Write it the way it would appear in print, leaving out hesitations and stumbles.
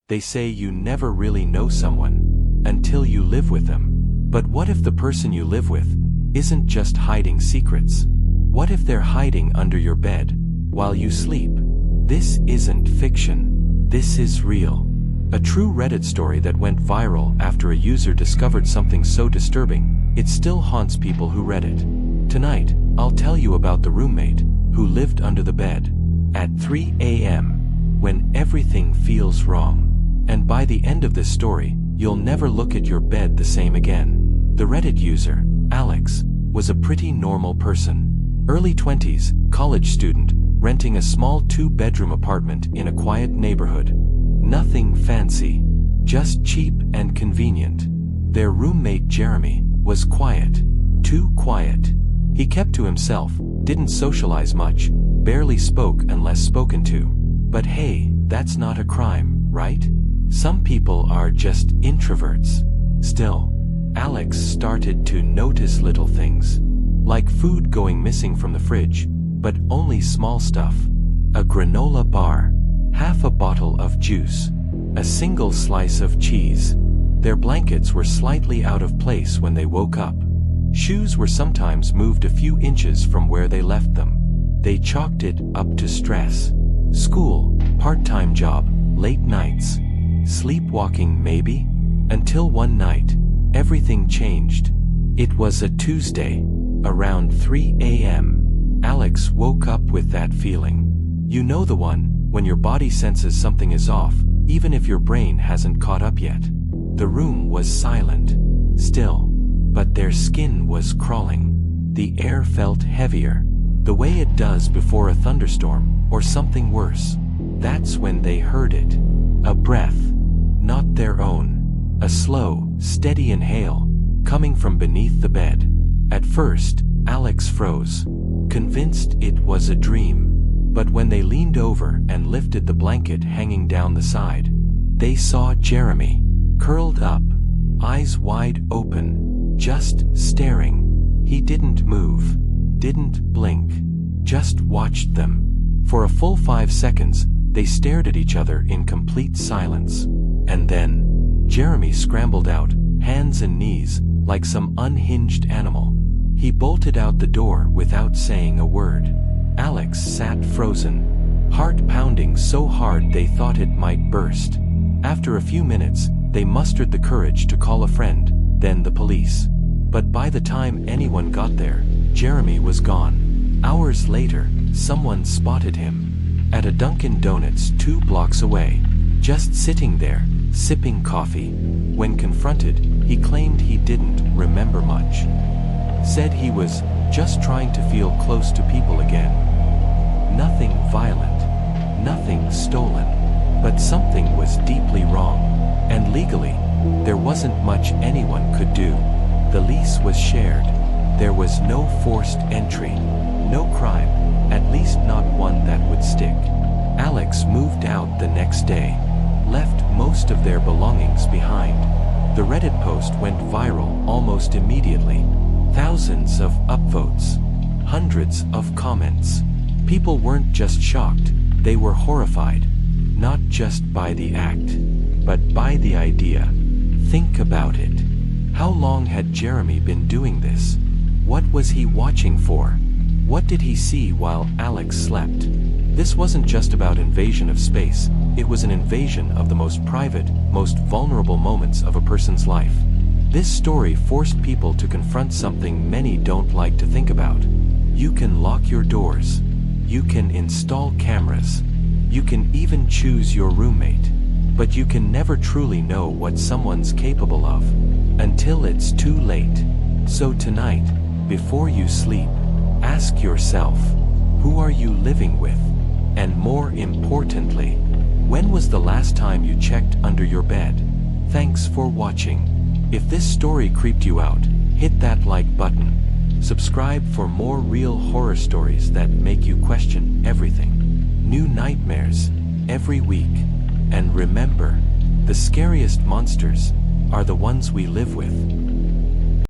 They say you never really know someone until you live with them. But what if the person you live with isn't just hiding secrets? What if they're hiding under your bed while you sleep? This isn't fiction. This is real. A true Reddit story that went viral after a user discovered something so disturbing, it still haunts people who read it. Tonight, I'll tell you about the roommate who lived under the bed at 3 a.m. when everything feels wrong. And by the end of this story, you'll never look at your bed the same again. The Reddit user, Alex, was a pretty normal person. Early 20s, college student, renting a small 2-bedroom apartment in a quiet neighborhood. Nothing fancy, just cheap and convenient. Their roommate Jeremy was quiet, too quiet. He kept to himself, didn't socialize much, barely spoke unless spoken to. But hey, that's not a crime, right? Some people are just introverts. Still, Alex started to notice little things, like food going missing from the fridge, but only small stuff. A granola bar, half a bottle of juice, a single slice of cheese. Their blankets were slightly out of place when they woke up. Shoes were sometimes moved a few inches from where they left them. They chalked it up to stress. School, part-time job, late nights. Sleepwalking maybe? Until one night, everything changed. It was a Tuesday, around 3 a.m. Alex woke up with that feeling. You know the one, when your body senses something is off, even if your brain hasn't caught up yet. The room was silent, still, but their skin was crawling. The air felt heavier, the way it does before a thunderstorm, or something worse. That's when they heard it. A breath, not their own. A slow, steady inhale, coming from beneath the bed. At first, Alex froze, convinced it was a dream. But when they leaned over and lifted the blanket hanging down the side, they saw Jeremy, curled up, eyes wide open, just staring. He didn't move, didn't blink, just watched them. For a full 5 seconds, they stared at each other in complete silence. And then, Jeremy scrambled out, hands and knees, like some unhinged animal. He bolted out the door without saying a word. Alex sat frozen, heart pounding so hard they thought it might burst. After a few minutes, they mustered the courage to call a friend, then the police. But by the time anyone got there, Jeremy was gone. Hours later, someone spotted him at a Dunkin Donuts 2 blocks away, just sitting there, sipping coffee. When confronted, he claimed he didn't remember much. Said he was just trying to feel close to people again. Nothing violent, nothing stolen, but something was deeply wrong. And legally, there wasn't much anyone could do. The lease was shared. There was no forced entry, no crime, at least not one that would stick. Alex moved out the next day, left most of their belongings behind. The Reddit post went viral almost immediately. Thousands of upvotes, hundreds of comments. People weren't just shocked, they were horrified. Not just by the act, but by the idea. Think about it. How long had Jeremy been doing this? What was he watching for? What did he see while Alex slept? This wasn't just about invasion of space, it was an invasion of the most private, most vulnerable moments of a person's life. This story forced people to confront something many don't like to think about. You can lock your doors. You can install cameras. You can even choose your roommate. But you can never truly know what someone's capable of until it's too late. So tonight, before you sleep, ask yourself, who are you living with? And more importantly, when was the last time you checked under your bed? Thanks for watching. If this story creeped you out, hit that like button. Subscribe for more real horror stories that make you question everything. New nightmares every week. And remember, the scariest monsters are the ones we live with.